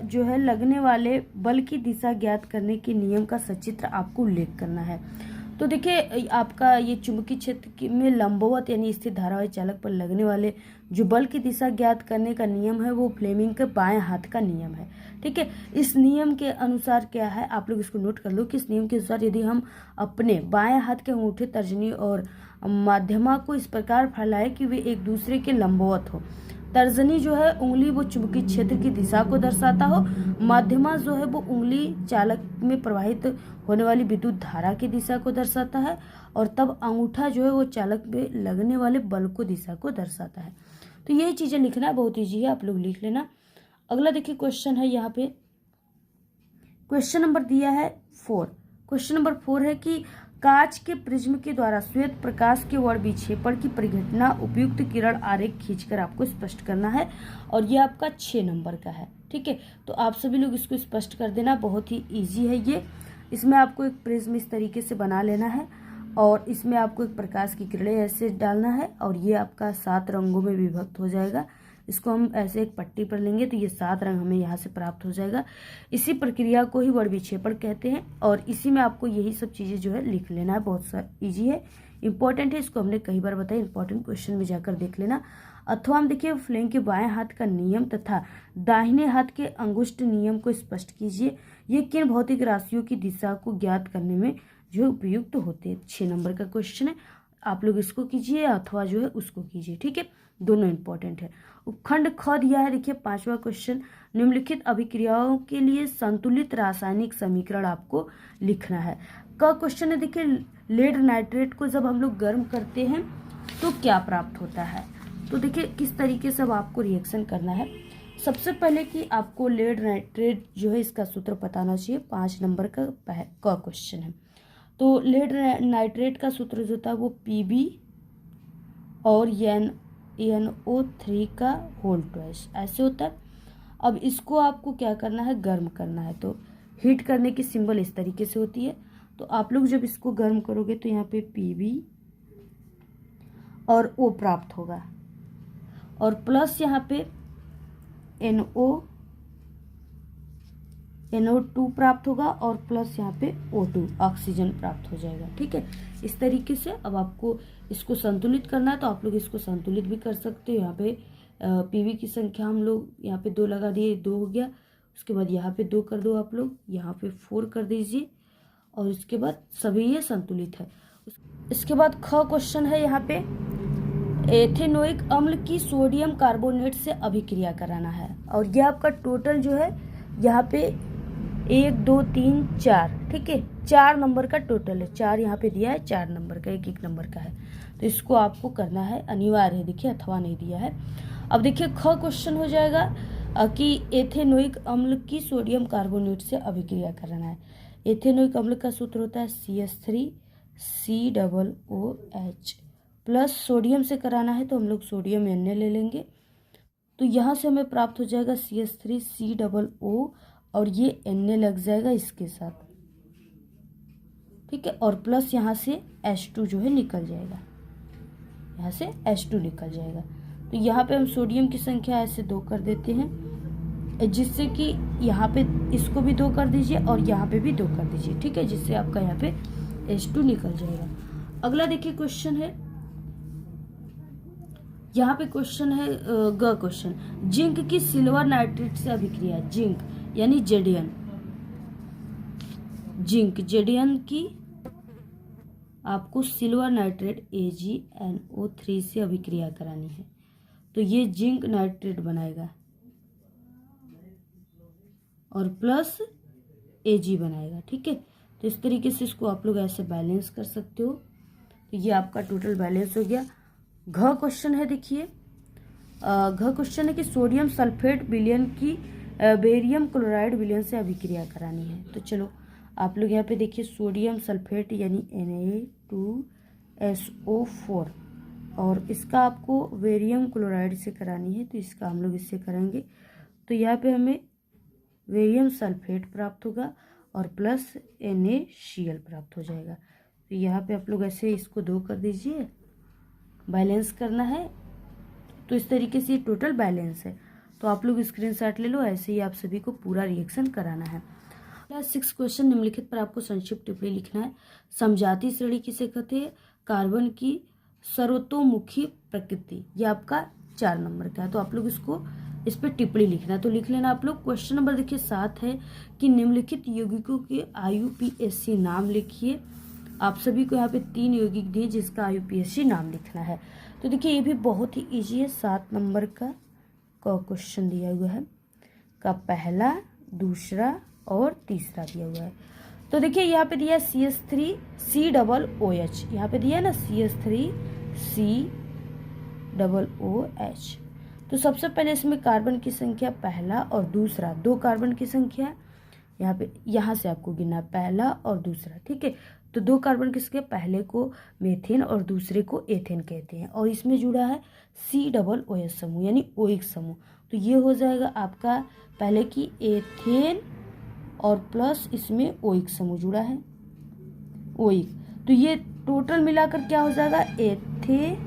[SPEAKER 1] जो है लगने वाले बल की दिशा ज्ञात करने के नियम का सचित्र आपको उल्लेख करना है। तो देखिए आपका ये चुंबकीय क्षेत्र में लंबवत यानी स्थित धारावाही चालक पर लगने वाले जो बल की दिशा ज्ञात करने का नियम है, वो फ्लेमिंग के बाएं हाथ का नियम है। ठीक है, इस नियम के अनुसार क्या है, आप लोग इसको नोट कर लो कि इस नियम के अनुसार यदि हम अपने बाएं हाथ के अंगूठे, तर्जनी और माध्यमा को इस प्रकार फैलाए कि वे एक दूसरे के लंबवत हो। तर्जनी जो है उंगली वो चुंबकीय क्षेत्र की दिशा को दर्शाता हो, माध्यमा जो है वो उंगली चालक में प्रवाहित होने वाली विद्युत धारा की दिशा को दर्शाता है, और तब अंगूठा जो है वो चालक में लगने वाले बल को दिशा को दर्शाता है। तो यही चीजें लिखना है, बहुत ईजी है, आप लोग लिख लेना। अगला देखिए क्वेश्चन है, यहाँ पे क्वेश्चन नंबर दिया है 4। क्वेश्चन नंबर 4 है कि कांच के प्रिज्म के द्वारा श्वेत प्रकाश के वर्ण विक्षेपण की परिघटना उपयुक्त किरण आरेख खींचकर आपको स्पष्ट करना है, और ये आपका 6 नंबर का है। ठीक है, तो आप सभी लोग इसको स्पष्ट कर देना, बहुत ही इजी है ये। इसमें आपको एक प्रिज्म इस तरीके से बना लेना है, और इसमें आपको एक प्रकाश की किरणें ऐसे डालना है, और ये आपका 7 रंगों में विभक्त हो जाएगा। इसको हम ऐसे एक पट्टी पर लेंगे तो ये 7 रंग हमें यहाँ से प्राप्त हो जाएगा। इसी प्रक्रिया को ही वर्ण विक्षेपण कहते हैं, और इसी में आपको यही सब चीज़ें जो है लिख लेना है। बहुत ईजी है, इंपॉर्टेंट है, इसको हमने कई बार बताया, इंपॉर्टेंट क्वेश्चन में जाकर देख लेना। अथवा हम देखिए फ्लेंग के बाएं हाथ का नियम तथा दाहिने हाथ के अंगुष्ठ नियम को स्पष्ट कीजिए। ये किन भौतिक राशियों की दिशा को ज्ञात करने में जो उपयुक्त होते हैं। 6 नंबर का क्वेश्चन है, आप लोग इसको कीजिए अथवा जो है उसको कीजिए। ठीक है, दोनों इंपॉर्टेंट है। उपखंड ख दिया है, देखिए 5वां क्वेश्चन, निम्नलिखित अभिक्रियाओं के लिए संतुलित रासायनिक समीकरण आपको लिखना है। क क्वेश्चन है, देखिए लेड नाइट्रेट को जब हम लोग गर्म करते हैं तो क्या प्राप्त होता है। तो देखिए किस तरीके से अब आपको रिएक्शन करना है। सबसे पहले कि आपको लेड नाइट्रेट जो है इसका सूत्र पता होना चाहिए। 5 नंबर का क क्वेश्चन है। तो लेड नाइट्रेट का सूत्र जो था वो Pb और NO3 का होल ट्वाइस ऐसे होता है। अब इसको आपको क्या करना है, गर्म करना है। तो हीट करने की सिंबल इस तरीके से होती है। तो आप लोग जब इसको गर्म करोगे तो यहाँ पे Pb और O प्राप्त होगा, और प्लस यहाँ पे NO2 प्राप्त होगा, और प्लस यहाँ पे O2 ऑक्सीजन प्राप्त हो जाएगा। ठीक है, इस तरीके से अब आपको इसको संतुलित करना है, तो आप लोग इसको संतुलित भी कर सकते हो। यहाँ पे पीवी की संख्या हम लोग यहाँ पे 2 लगा दिए, 2 हो गया। उसके बाद यहाँ पे 2 कर दो आप लोग, यहाँ पे 4 कर दीजिए, और इसके बाद सभी ये संतुलित है। इसके बाद ख क्वेश्चन है यहाँ पे, एथेनोइक अम्ल की सोडियम कार्बोनेट से अभिक्रिया कराना है, और ये आपका टोटल जो है यहाँ पे 1 2 3 4, ठीक है, 4 नंबर का टोटल है। 4 यहाँ पे दिया है, 4 नंबर का, 1 नंबर का है, तो इसको आपको करना है, अनिवार्य है। देखिए अथवा नहीं दिया है। अब देखिए ख क्वेश्चन हो जाएगा कि एथेनोइक अम्ल की सोडियम कार्बोनेट से अभिक्रिया कराना है। एथेनोइक अम्ल का सूत्र होता है CH3COOH, प्लस सोडियम से कराना है तो हम लोग सोडियम Na ले लेंगे, तो यहाँ से हमें प्राप्त हो जाएगा CH3COO, और ये Na लग जाएगा इसके साथ, ठीक है, और प्लस यहाँ से H2 जो है निकल जाएगा, यहाँ से H2 निकल जाएगा। तो यहाँ पे हम सोडियम की संख्या ऐसे 2 कर देते हैं, जिससे कि यहाँ पे इसको भी 2 कर दीजिए और यहाँ पे भी 2 कर दीजिए, ठीक है, जिससे आपका यहाँ पे H2 निकल जाएगा। अगला देखिए क्वेश्चन है, यहाँ पे क्वेश्चन है ग क्वेश्चन, जिंक की सिल्वर नाइट्रेट से अभिक्रिया, जिंक यानी Zn, जिंक Zn की आपको सिल्वर नाइट्रेट AgNO3 से अभिक्रिया करानी है, तो ये जिंक नाइट्रेट बनाएगा और प्लस Ag बनाएगा, ठीक है। तो इस तरीके से इसको आप लोग ऐसे बैलेंस कर सकते हो, तो ये आपका टोटल बैलेंस हो गया। घ क्वेश्चन है, देखिए घ क्वेश्चन है कि सोडियम सल्फेट विलयन की बेरियम क्लोराइड विलयन से अभिक्रिया करानी है। तो चलो आप लोग यहाँ पे देखिए, सोडियम सल्फेट यानी Na2SO4, और इसका आपको बेरियम क्लोराइड से करानी है, तो इसका हम लोग इससे करेंगे। तो यहाँ पे हमें बेरियम सल्फेट प्राप्त होगा और प्लस NaCl प्राप्त हो जाएगा। तो यहाँ पे आप लोग ऐसे इसको 2 कर दीजिए, बैलेंस करना है, तो इस तरीके से ये टोटल बैलेंस है। तो आप लोग स्क्रीनशॉट ले लो, ऐसे ही आप सभी को पूरा रिएक्शन कराना है। क्लास 6 क्वेश्चन, निम्नलिखित पर आपको संक्षिप्त टिप्पणी लिखना है। समजाति श्रेणी किसे कहते हैं? कार्बन की सर्वतोमुखी प्रकृति, ये आपका 4 नंबर का है, तो आप लोग इसको इस पर टिप्पणी लिखना है, तो लिख लेना आप लोग। क्वेश्चन नंबर देखिए 7 है कि निम्नलिखित यौगिकों के IUPAC नाम लिखिए। आप सभी को यहाँ पे 3 यौगिक दिए जिसका IUPAC नाम लिखना है। तो देखिए ये भी बहुत ही इजी है, 7 नंबर का क्वेश्चन दिया हुआ है, का पहला, दूसरा और तीसरा दिया हुआ है। तो देखिए यहाँ पे दिया CH3COOH, यहाँ पे दिया ना CH3COOH। तो सबसे पहले इसमें कार्बन की संख्या पहला और दूसरा, 2 कार्बन की संख्या यहाँ पे, यहाँ से आपको गिनना पहला और दूसरा, ठीक है। तो 2 कार्बन किसके, पहले को मेथेन और दूसरे को एथेन कहते हैं, और इसमें जुड़ा है COOH समूह यानी ओइक समूह। तो ये हो जाएगा आपका पहले की एथेन और प्लस इसमें ओइक समूह जुड़ा है, ओइक। तो ये टोटल मिलाकर क्या हो जाएगा, एथेनोइक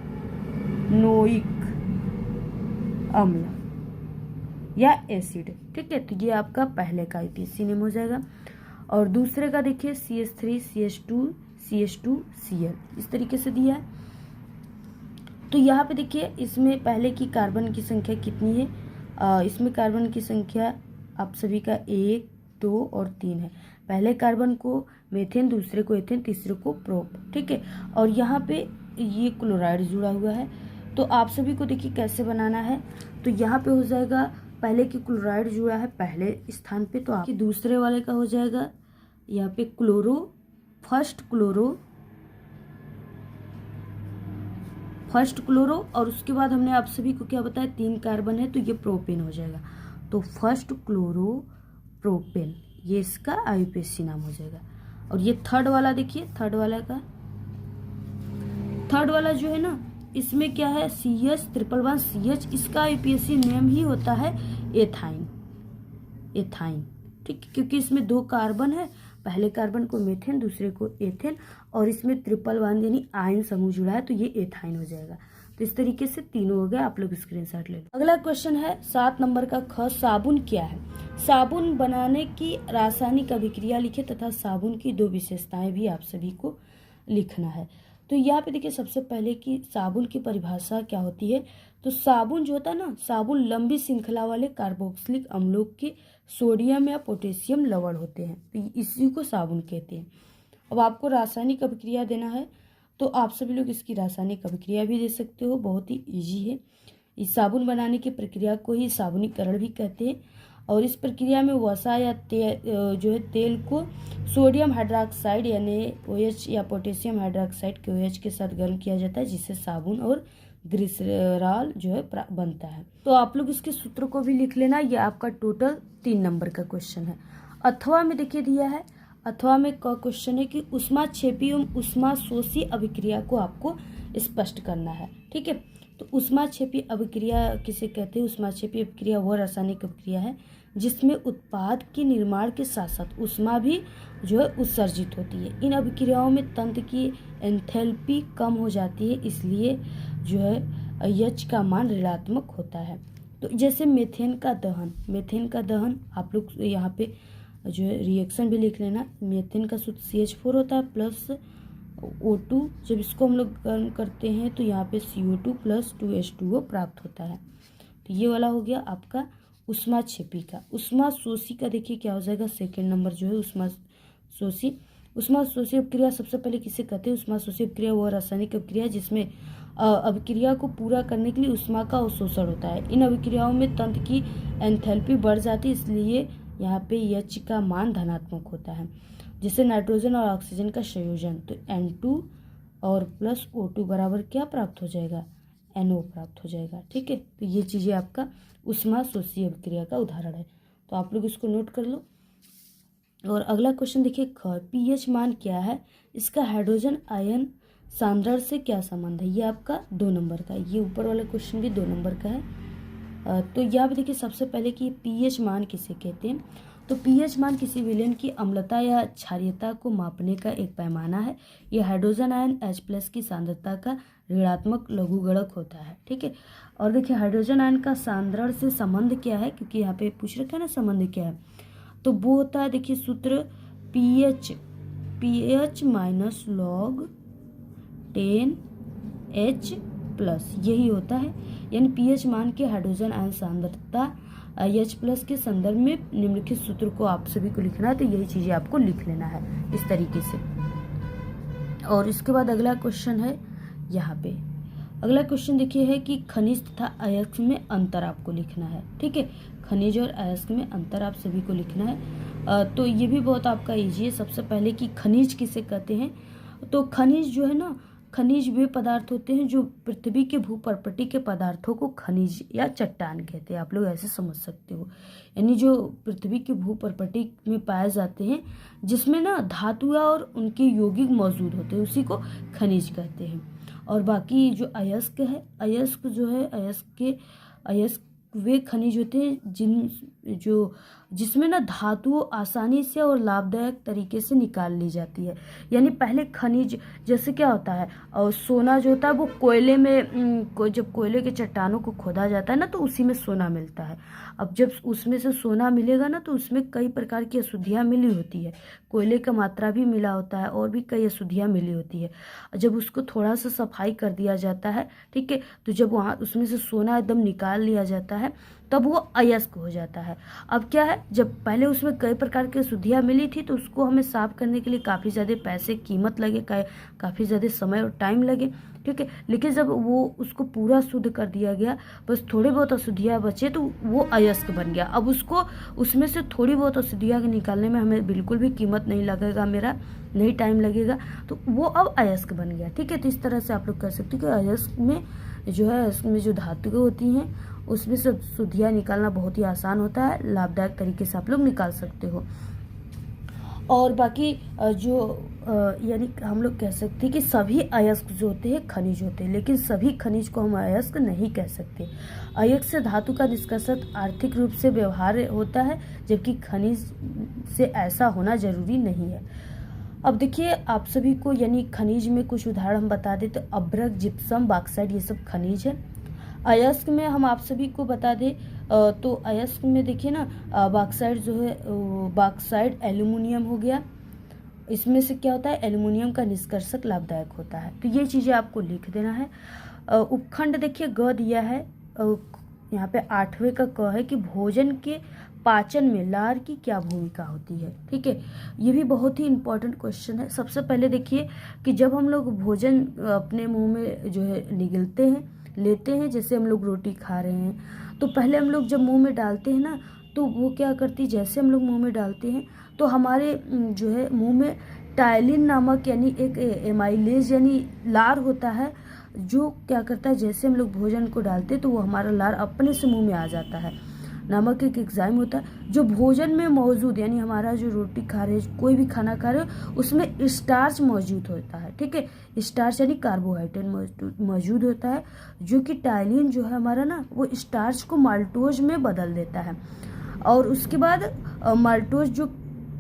[SPEAKER 1] अम्ल या एसिड, ठीक है। तो ये आपका पहले का IUPAC नेम हो जाएगा। और दूसरे का देखिए CH3CH2CH2Cl, इस तरीके से दिया है। तो यहाँ पे देखिए इसमें पहले की कार्बन की संख्या कितनी है, इसमें कार्बन की संख्या आप सभी का 1 2 और 3 है। पहले कार्बन को मेथेन, दूसरे को एथेन, तीसरे को प्रोप, ठीक है। और यहाँ पे ये क्लोराइड जुड़ा हुआ है, तो आप सभी को देखिए कैसे बनाना है। तो यहाँ पे हो जाएगा पहले की क्लोराइड जुड़ा है पहले स्थान पे, तो आपके दूसरे वाले का हो जाएगा यहाँ पे क्लोरो, फर्स्ट क्लोरो, और उसके बाद हमने आप सभी को क्या बताया, 3 कार्बन है तो ये प्रोपेन हो जाएगा। तो फर्स्ट क्लोरो प्रोपेन, ये इसका IUPAC नाम हो जाएगा। और ये थर्ड वाला देखिए, थर्ड वाला जो है ना, इसमें क्या है, CH111CH, इसका IUPAC नेम ही होता है एथाइन, ठीक है, क्योंकि इसमें 2 कार्बन है, पहले कार्बन को मेथेन, दूसरे को एथेन, और इसमें 111 यानी आयन समूह जुड़ा है, तो ये एथाइन हो जाएगा। तो इस तरीके से तीनों हो गए, आप लोग स्क्रीनशॉट ले लो। अगला क्वेश्चन है 7 नंबर का ख, साबुन क्या है? साबुन बनाने की रासायनिक अभिक्रिया लिखे तथा साबुन की 2 विशेषताएं भी आप सभी को लिखना है। तो यहाँ पे देखिए सबसे पहले कि साबुन की परिभाषा क्या होती है। तो साबुन जो होता है ना, साबुन लंबी श्रृंखला वाले कार्बोक्सिलिक अम्लों के सोडियम या पोटेशियम लवण होते हैं, तो इसी को साबुन कहते हैं। अब आपको रासायनिक अभिक्रिया देना है, तो आप सभी लोग इसकी रासायनिक अभिक्रिया भी दे सकते हो, बहुत ही इजी है। इस साबुन बनाने की प्रक्रिया को ही साबुनीकरण भी कहते हैं। और इस प्रक्रिया में वसा या तेल को सोडियम हाइड्रोक्साइड यानी OH या पोटेशियम हाइड्रोक्साइड के OH के साथ गर्म किया जाता है, जिससे साबुन और ग्लिसरॉल जो है बनता है। तो आप लोग इसके सूत्र को भी लिख लेना। यह आपका टोटल 3 नंबर का क्वेश्चन है। अथवा में देखिए दिया है, अथवा में का क्वेश्चन है कि ऊष्माक्षेपी एवं ऊष्माशोषी अभिक्रिया को आपको स्पष्ट करना है। ठीक है, तो ऊष्माक्षेपी अभिक्रिया किसे कहते हैं? ऊष्माक्षेपी अभिक्रिया वह रासायनिक अभिक्रिया है जिसमें उत्पाद के निर्माण के साथ साथ ऊष्मा भी जो है उत्सर्जित होती है। इन अभिक्रियाओं में तंत्र की एंथैल्पी कम हो जाती है, इसलिए जो है H का मान ऋणात्मक होता है। तो जैसे मेथेन का दहन आप लोग यहाँ पे जो है रिएक्शन भी लिख लेना। मेथेन का सूत्र CH4 होता है प्लस O2। जब इसको हम लोग गर्म करते हैं तो यहाँ पे CO2 प्लस 2H2O प्राप्त होता है। तो ये वाला हो गया आपका ऊष्माक्षेपी का। ऊष्माशोषी का देखिए क्या हो जाएगा, सेकेंड नंबर जो है ऊष्माशोषी। ऊष्माशोषी अभिक्रिया सबसे पहले किसे कहते हैं? ऊष्माशोषी अभिक्रिया वह रासायनिक अभिक्रिया जिसमें अभिक्रिया को पूरा करने के लिए ऊष्मा का अवशोषण होता है। इन अभिक्रियाओं में तंत्र की एंथैल्पी बढ़ जाती है, इसलिए यहाँ पे H का मान धनात्मक होता है। जैसे नाइट्रोजन और ऑक्सीजन का संयोजन, तो N2 और प्लस O2 बराबर क्या प्राप्त हो जाएगा? NO प्राप्त हो जाएगा। ठीक है, तो ये चीज़ें आपका ऊष्माशोषी अभिक्रिया का उदाहरण है, तो आप लोग इसको नोट कर लो। और अगला क्वेश्चन देखिए ख, pH मान क्या है? इसका हाइड्रोजन आयन सांद्रण से क्या संबंध है? ये आपका 2 नंबर का, ये ऊपर वाला क्वेश्चन भी 2 नंबर का है। तो यहाँ पे देखिए सबसे पहले कि pH मान किसे कहते हैं। तो pH मान किसी विलयन की अम्लता या क्षारीयता को मापने का एक पैमाना है। यह हाइड्रोजन आयन H+ की सांद्रता का ऋणात्मक लघुगणक होता है। ठीक है, और देखिए हाइड्रोजन आयन का सांद्रण से संबंध क्या है, क्योंकि यहाँ पे पूछ रखा है ना संबंध क्या है, तो वो होता है देखिए सूत्र pH माइनस log 10H+, यही होता है। यानी pH मान के हाइड्रोजन आयन सांद्रता H+ के संदर्भ में निम्नलिखित सूत्र को आप सभी को लिखना है, तो यही चीज़ें आपको लिख लेना है इस तरीके से। और इसके बाद अगला क्वेश्चन है यहाँ पे, अगला क्वेश्चन देखिए है कि खनिज तथा अयस्क में अंतर आपको लिखना है। ठीक है, खनिज और अयस्क में अंतर आप सभी को लिखना है। तो ये भी बहुत आपका ईजी है। सबसे पहले कि खनिज किसे कहते हैं, तो खनिज जो है ना, खनिज वे पदार्थ होते हैं जो पृथ्वी के भूपर्पटी के पदार्थों को खनिज या चट्टान कहते हैं, आप लोग ऐसे समझ सकते हो। यानी जो पृथ्वी के भूपर्पटी में पाए जाते हैं जिसमें ना धातुएं और उनके यौगिक मौजूद होते हैं, उसी को खनिज कहते हैं। और बाकी जो अयस्क है, अयस्क जो है अयस्क वे खनिज होते हैं जिसमें ना धातु आसानी से और लाभदायक तरीके से निकाल ली जाती है। यानी पहले खनिज जैसे क्या होता है, और सोना जो होता है वो कोयले में जब कोयले के चट्टानों को खोदा जाता है ना, तो उसी में सोना मिलता है। अब जब उसमें से सोना मिलेगा ना, तो उसमें कई प्रकार की अशुद्धियाँ मिली होती है, कोयले का मात्रा भी मिला होता है और भी कई अशुद्धियाँ मिली होती है। जब उसको थोड़ा सा सफाई कर दिया जाता है, ठीक है, तो जब वहाँ उसमें से सोना एकदम निकाल लिया जाता है, तब वो अयस्क हो जाता है। अब क्या है, जब पहले उसमें कई प्रकार की अशुद्धियाँ मिली थी, तो उसको हमें साफ करने के लिए काफ़ी ज़्यादा पैसे कीमत लगे, काफ़ी ज़्यादा समय और टाइम लगे। ठीक है, लेकिन जब वो उसको पूरा शुद्ध कर दिया गया, बस थोड़े बहुत अशुद्धियाँ बचे, तो वो अयस्क बन गया। अब उसको उसमें से थोड़ी बहुत अशुद्धियाँ निकालने में हमें बिल्कुल भी कीमत नहीं लगेगा, मेरा नहीं टाइम लगेगा, तो वो अब अयस्क बन गया। ठीक है, तो इस तरह से आप लोग कर सकते हो कि अयस्क में जो है, इसमें जो धातुएं होती हैं उसमें से अशुद्धियाँ निकालना बहुत ही आसान होता है, लाभदायक तरीके से आप लोग निकाल सकते हो। और बाकी यानी हम लोग कह सकते हैं कि सभी अयस्क जो होते हैं खनिज होते हैं, लेकिन सभी खनिज को हम अयस्क नहीं कह सकते। अयस्क से धातु का निष्कर्षण आर्थिक रूप से व्यवहार होता है, जबकि खनिज से ऐसा होना जरूरी नहीं है। अब देखिए आप सभी को यानी खनिज में कुछ उदाहरण हम बता दें तो अभ्रक, जिप्सम, बॉक्साइट ये सब खनिज है। अयस्क में हम आप सभी को बता दें तो अयस्क में देखिए ना बॉक्साइट जो है बॉक्साइट एल्यूमिनियम हो गया। इसमें से क्या होता है, एल्यूमिनियम का निष्कर्षक लाभदायक होता है। तो ये चीज़ें आपको लिख देना है। उपखंड देखिए ग दिया है, यहाँ पे 8वें का क है कि भोजन के पाचन में लार की क्या भूमिका होती है। ठीक है, ये भी बहुत ही इंपॉर्टेंट क्वेश्चन है। सबसे पहले देखिए कि जब हम लोग भोजन अपने मुंह में जो है निगलते हैं, लेते हैं, जैसे हम लोग रोटी खा रहे हैं तो पहले हम लोग जब मुंह में डालते हैं ना तो वो क्या करती है, जैसे हम लोग मुंह में डालते हैं तो हमारे जो है मुंह में टायलिन नामक यानी एक एमाइलेज यानी लार होता है, जो क्या करता है जैसे हम लोग भोजन को डालते हैं तो वो हमारा लार अपने से मुंह में आ जाता है। नामक एक एंजाइम होता है जो भोजन में मौजूद यानी हमारा जो रोटी खा रहे हैं, कोई भी खाना खा रहे हो उसमें स्टार्च मौजूद होता है। ठीक है, स्टार्च यानी कार्बोहाइड्रेट मौजूद होता है, जो कि टायलिन जो है हमारा ना वो स्टार्च को माल्टोज में बदल देता है। और उसके बाद माल्टोज जो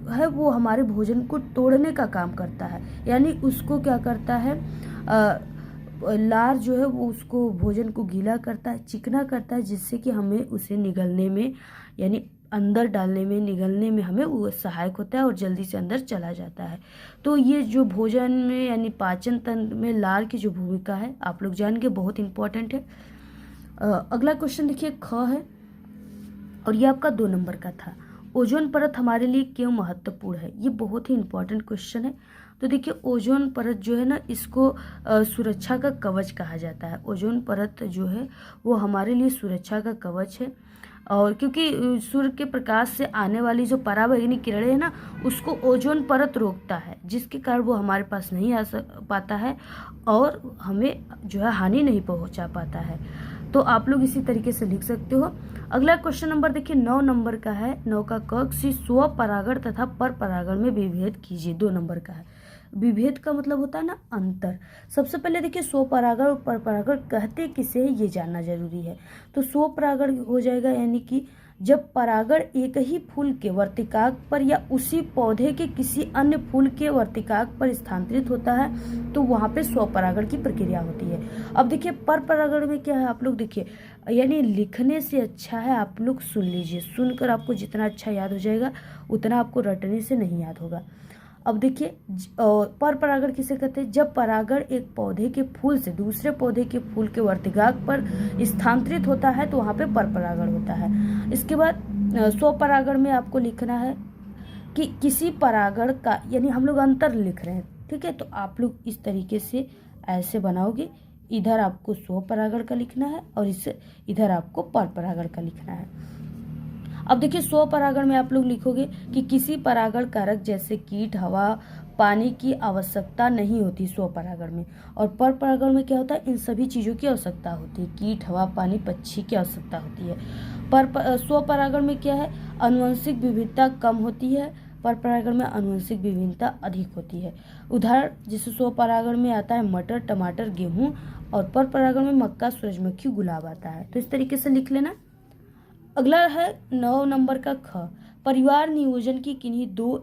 [SPEAKER 1] है वो हमारे भोजन को तोड़ने का काम करता है, यानी उसको क्या करता है लार जो है वो उसको भोजन को गीला करता है, चिकना करता है, जिससे कि हमें उसे निगलने में यानी अंदर डालने में, निगलने में हमें वो सहायक होता है और जल्दी से अंदर चला जाता है। तो ये जो भोजन में यानी पाचन तंत्र में लार की जो भूमिका है आप लोग जान के बहुत इंपॉर्टेंट है। अगला क्वेश्चन देखिए ख है और ये आपका 2 नंबर का था। ओजोन परत हमारे लिए क्यों महत्वपूर्ण है, ये बहुत ही इंपॉर्टेंट क्वेश्चन है। तो देखिए ओजोन परत जो है ना इसको सुरक्षा का कवच कहा जाता है। ओजोन परत जो है वो हमारे लिए सुरक्षा का कवच है, और क्योंकि सूर्य के प्रकाश से आने वाली जो पराबैंगनी किरणें है ना उसको ओजोन परत रोकता है, जिसके कारण वो हमारे पास नहीं आ पाता है और हमें जो है हानि नहीं पहुंचा पाता है। तो आप लोग इसी तरीके से लिख सकते हो। अगला क्वेश्चन नंबर देखिए 9 नंबर का है। 9 का क स्व परागण तथा पर परागण में विभेद कीजिए। 2 नंबर का है। विभेद का मतलब होता है ना अंतर। सबसे पहले देखिए स्व परागण और पर परागण कहते किसे है ये जानना जरूरी है। तो स्व परागण हो जाएगा यानी कि जब परागण एक ही फूल के वर्तिकाक पर या उसी पौधे के किसी अन्य फूल के वर्तिकाक पर स्थानांतरित होता है तो वहां पे स्वपरागण की प्रक्रिया होती है। अब देखिए पर परागण में क्या है, आप लोग देखिए यानी लिखने से अच्छा है आप लोग सुन लीजिए, सुनकर आपको जितना अच्छा याद हो जाएगा उतना आपको रटने से नहीं याद होगा। अब देखिए पर परागण किसे कहते हैं, जब परागण एक पौधे के फूल से दूसरे पौधे के फूल के वर्तिकाक पर स्थानांतरित होता है तो वहां पे पर परागण होता है। इसके बाद स्वपरागण में आपको लिखना है कि किसी परागण का यानी हम लोग अंतर लिख रहे हैं। ठीक है, तो आप लोग इस तरीके से ऐसे बनाओगे, इधर आपको स्वपरागण का लिखना है और इधर आपको पर परागण का लिखना है। अब देखिए स्व परागण में आप लोग लिखोगे कि किसी परागण कारक जैसे कीट, हवा, पानी की आवश्यकता नहीं होती स्व परागण में। और पर परागण में क्या होता है, इन सभी चीजों की आवश्यकता होती है, कीट, हवा, पानी, पक्षी की आवश्यकता होती है। पर स्व परागण में क्या है, आनुवंशिक विविधता कम होती है, पर परागण में आनुवंशिक विभिन्नता अधिक होती है। उदाहरण जैसे स्व परागण में आता है मटर, टमाटर, गेहूं, और पर परागण में मक्का, सूरजमुखी, गुलाब आता है। तो इस तरीके से लिख लेना। अगला है 9 नंबर का ख, परिवार नियोजन की किन्हीं 2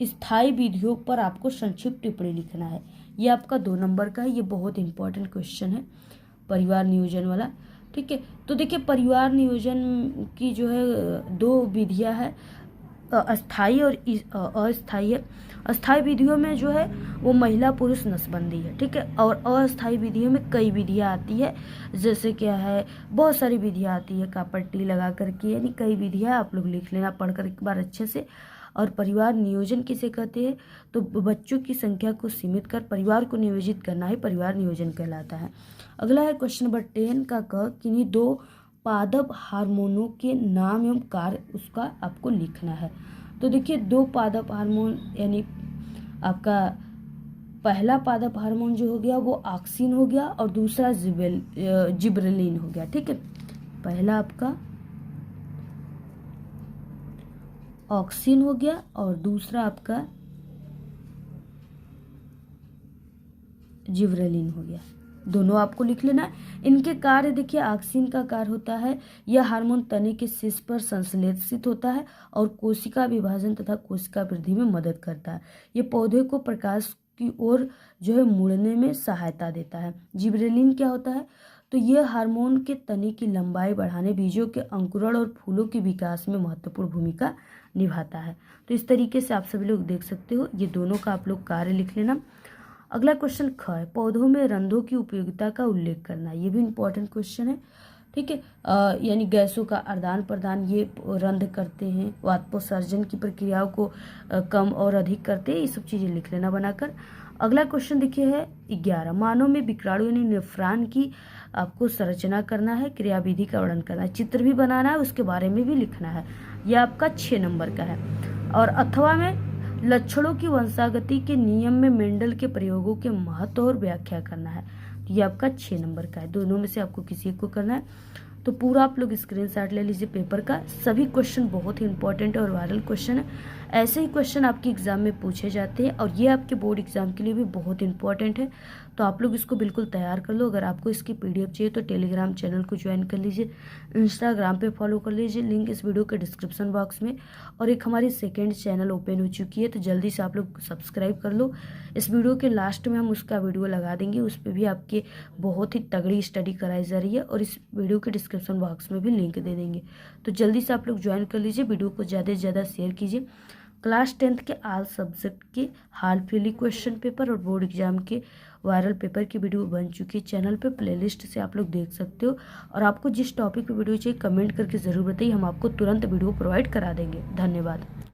[SPEAKER 1] स्थायी विधियों पर आपको संक्षिप्त टिप्पणी लिखना है। ये आपका 2 नंबर का है, ये बहुत इंपॉर्टेंट क्वेश्चन है परिवार नियोजन वाला। ठीक है, तो देखिए परिवार नियोजन की जो है 2 विधियां है, अस्थाई और अस्थाई है। अस्थाई विधियों में जो है वो महिला पुरुष नसबंदी है। ठीक है, और अस्थाई विधियों में कई विधियां आती है, जैसे क्या है बहुत सारी विधियां आती है कापट्टी लगा करके, यानी कई विधियां आप लोग लिख लेना पढ़कर एक बार अच्छे से। और परिवार नियोजन किसे कहते हैं, तो बच्चों की संख्या को सीमित कर परिवार को नियोजित करना ही परिवार नियोजन कहलाता है। अगला है क्वेश्चन नंबर 10 का क, किन्हीं 2 पादप हार्मोनों के नाम एवं कार्य उसका आपको लिखना है। तो देखिए 2 पादप हार्मोन यानी आपका पहला पादप हार्मोन जो हो गया वो ऑक्सिन हो गया और दूसरा जिब्रेलिन हो गया। ठीक है, पहला आपका ऑक्सिन हो गया और दूसरा आपका जिब्रेलिन हो गया। दोनों आपको लिख लेना है। इनके कार्य देखिए, ऑक्सिन का कार्य होता है, यह हार्मोन तने के शीर्ष पर संश्लेषित होता है और कोशिका विभाजन तथा कोशिका वृद्धि में मदद करता है। ये पौधे को प्रकाश की ओर जो है मुड़ने में सहायता देता है। जिबरेलिन क्या होता है, तो यह हार्मोन के तने की लंबाई बढ़ाने, बीजों के अंकुरण और फूलों के विकास में महत्वपूर्ण भूमिका निभाता है। तो इस तरीके से आप सभी लोग देख सकते हो, ये दोनों का आप लोग कार्य लिख लेना। अगला क्वेश्चन ख है, पौधों में रंध्रों की उपयोगिता का उल्लेख करना। ये भी इंपॉर्टेंट क्वेश्चन है, ठीक है। यानी गैसों का आदान प्रदान ये रंध्र करते हैं, वाष्पोत्सर्जन की प्रक्रियाओं को कम और अधिक करते हैं, ये सब चीज़ें लिख लेना बनाकर। अगला क्वेश्चन देखिए है 11, मानव में विकराणु यानी नेफ्रॉन की आपको संरचना करना है, क्रियाविधि का वर्णन करना है, चित्र भी बनाना है, उसके बारे में भी लिखना है। यह आपका 6 नंबर का है। और अथवा में लक्षणों की वंशागति के नियम में मेंडल के प्रयोगों के महत्व और व्याख्या करना है। तो ये आपका 6 नंबर का है। दोनों में से आपको किसी एक को करना है। तो पूरा आप लोग स्क्रीनशॉट ले लीजिए पेपर का। सभी क्वेश्चन बहुत ही इंपॉर्टेंट और वायरल क्वेश्चन है। ऐसे ही क्वेश्चन आपके एग्जाम में पूछे जाते हैं और ये आपके बोर्ड एग्जाम के लिए भी बहुत इंपॉर्टेंट है। तो आप लोग इसको बिल्कुल तैयार कर लो। अगर आपको इसकी PDF चाहिए तो टेलीग्राम चैनल को ज्वाइन कर लीजिए, इंस्टाग्राम पे फॉलो कर लीजिए, लिंक इस वीडियो के डिस्क्रिप्शन बॉक्स में। और एक हमारी सेकेंड चैनल ओपन हो चुकी है, तो जल्दी से आप लोग सब्सक्राइब कर लो। इस वीडियो के लास्ट में हम उसका वीडियो लगा देंगे, उस पर भी आपके बहुत ही तगड़ी स्टडी कराई जा रही है और इस वीडियो के डिस्क्रिप्शन बॉक्स में भी लिंक दे देंगे। तो जल्दी से आप लोग ज्वाइन कर लीजिए, वीडियो को ज़्यादा से ज़्यादा शेयर कीजिए। क्लास 10th के ऑल सब्जेक्ट के हाल फिलहाल क्वेश्चन पेपर और बोर्ड एग्जाम के वायरल पेपर की वीडियो बन चुकी है चैनल पे, प्लेलिस्ट से आप लोग देख सकते हो। और आपको जिस टॉपिक पे वीडियो चाहिए कमेंट करके ज़रूर बताइए, हम आपको तुरंत वीडियो प्रोवाइड करा देंगे। धन्यवाद।